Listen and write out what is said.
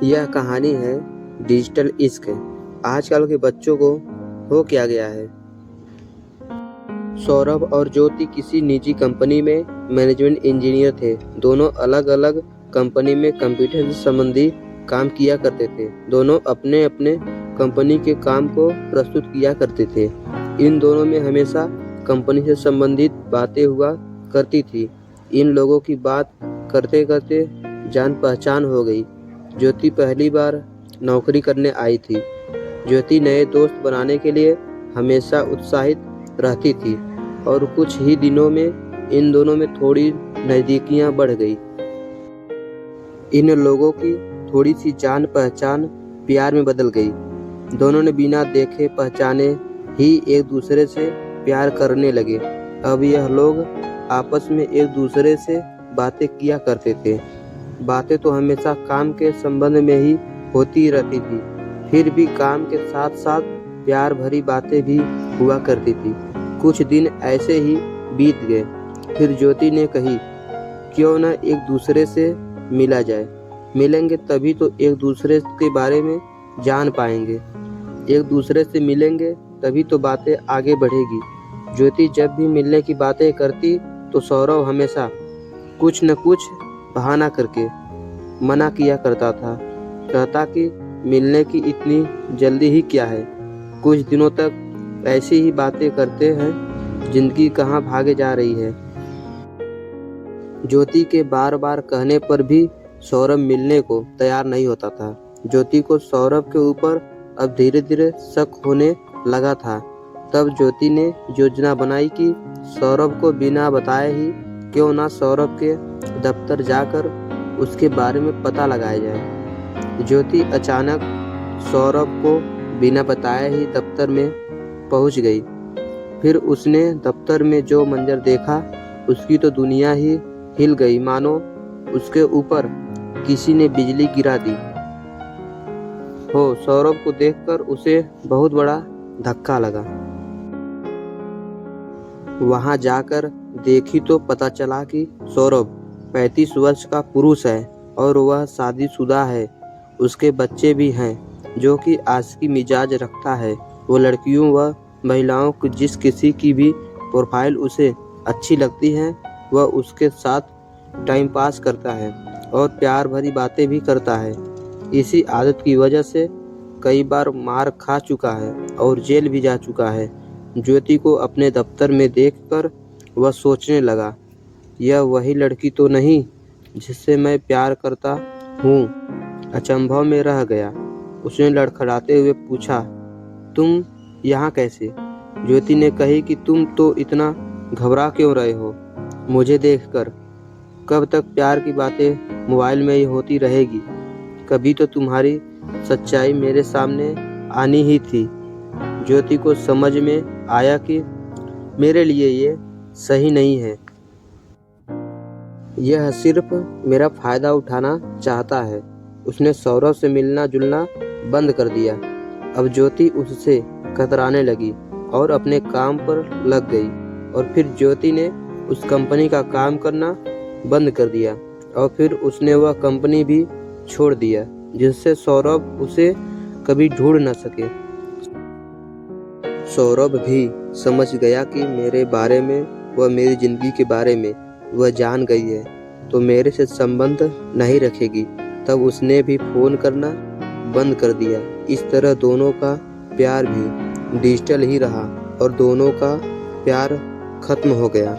यह कहानी है डिजिटल इश्क। आजकल के बच्चों को हो क्या गया है। सौरभ और ज्योति किसी निजी कंपनी में मैनेजमेंट इंजीनियर थे। दोनों अलग अलग कंपनी में कंप्यूटर से संबंधी काम किया करते थे। दोनों अपने अपने कंपनी के काम को प्रस्तुत किया करते थे। इन दोनों में हमेशा कंपनी से संबंधित बातें हुआ करती थी। इन लोगों की बात करते करते जान पहचान हो गई। ज्योति पहली बार नौकरी करने आई थी। ज्योति नए दोस्त बनाने के लिए हमेशा उत्साहित रहती थी और कुछ ही दिनों में इन दोनों में थोड़ी नज़दीकियां बढ़ गई। इन लोगों की थोड़ी सी जान पहचान प्यार में बदल गई। दोनों ने बिना देखे पहचाने ही एक दूसरे से प्यार करने लगे। अब यह लोग आपस में एक दूसरे से बातें किया करते थे। बातें तो हमेशा काम के संबंध में ही होती रहती थी, फिर भी काम के साथ साथ प्यार भरी बातें भी हुआ करती थी। कुछ दिन ऐसे ही बीत गए। फिर ज्योति ने कही, क्यों न एक दूसरे से मिला जाए। मिलेंगे तभी तो एक दूसरे के बारे में जान पाएंगे। एक दूसरे से मिलेंगे तभी तो बातें आगे बढ़ेगी। ज्योति जब भी मिलने की बातें करती तो सौरभ हमेशा कुछ न कुछ बहाना करके मना किया करता था। कहता कि मिलने की इतनी जल्दी ही क्या है। कुछ दिनों तक ऐसी ही बातें करते हैं। जिंदगी कहाँ भागे जा रही है। ज्योति के बार बार कहने पर भी सौरभ मिलने को तैयार नहीं होता था। ज्योति को सौरभ के ऊपर अब धीरे धीरे शक होने लगा था। तब ज्योति ने योजना बनाई कि सौरभ को बिना बताए ही क्यों ना सौरभ के दफ्तर जाकर उसके बारे में पता लगाया जाए। ज्योति अचानक सौरभ को बिना बताए ही दफ्तर में पहुंच गई। फिर उसने दफ्तर में जो मंजर देखा उसकी तो दुनिया ही हिल गई, मानो उसके ऊपर किसी ने बिजली गिरा दी हो। सौरभ को देखकर उसे बहुत बड़ा धक्का लगा। वहां जाकर देखी तो पता चला कि सौरभ 35 वर्ष का पुरुष है और वह शादीशुदा है। उसके बच्चे भी हैं, जो कि आशिकी मिजाज रखता है। वो लड़कियों व महिलाओं को जिस किसी की भी प्रोफाइल उसे अच्छी लगती है वह उसके साथ टाइम पास करता है और प्यार भरी बातें भी करता है। इसी आदत की वजह से कई बार मार खा चुका है और जेल भी जा चुका है। ज्योति को अपने दफ्तर में देखकर वह सोचने लगा, यह वही लड़की तो नहीं जिससे मैं प्यार करता हूँ। अचंभव में रह गया। उसने लड़खड़ाते हुए पूछा, तुम यहाँ कैसे? ज्योति ने कही कि तुम तो इतना घबरा क्यों रहे हो मुझे देखकर? कब तक प्यार की बातें मोबाइल में ही होती रहेगी? कभी तो तुम्हारी सच्चाई मेरे सामने आनी ही थी। ज्योति को समझ में आया कि मेरे लिए ये सही नहीं है। यह सिर्फ मेरा फायदा उठाना चाहता है। उसने सौरभ से मिलना जुलना बंद कर दिया। अब ज्योति उससे कतराने लगी और अपने काम पर लग गई। और फिर ज्योति ने उस कंपनी का काम करना बंद कर दिया और फिर उसने वह कंपनी भी छोड़ दिया जिससे सौरभ उसे कभी ढूंढ न सके। सौरभ भी समझ गया कि मेरे बारे में वह मेरी जिंदगी के बारे में वह जान गई है तो मेरे से संबंध नहीं रखेगी। तब उसने भी फोन करना बंद कर दिया। इस तरह दोनों का प्यार भी डिजिटल ही रहा और दोनों का प्यार खत्म हो गया।